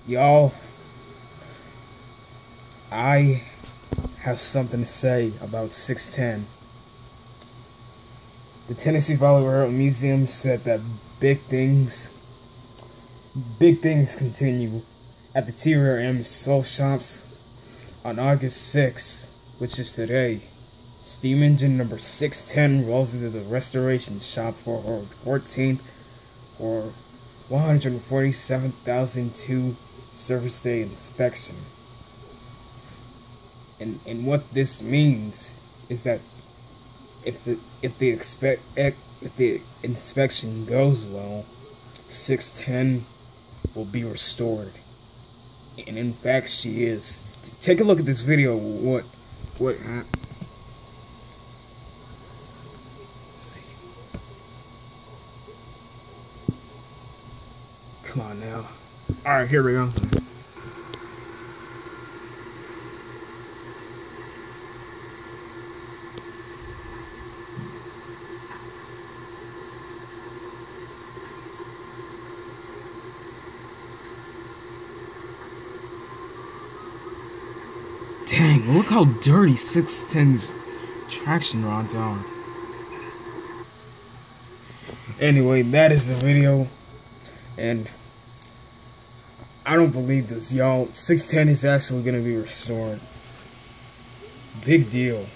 Y'all, I have something to say about 610. The Tennessee Valley Railroad Museum said that big things continue at the Tvrm Soul Shops on August 6th, which is today. Steam engine number 610 rolls into the restoration shop for her 14th or 147,002 service day inspection. And what this means is that if the inspection goes well, 610 will be restored. And in fact, she is. Take a look at this video. What happened? Come on now. Alright, here we go. Dang, look how dirty 610's traction rods are. Anyway, that is the video. And I don't believe this, y'all. 610 is actually gonna be restored. Big deal.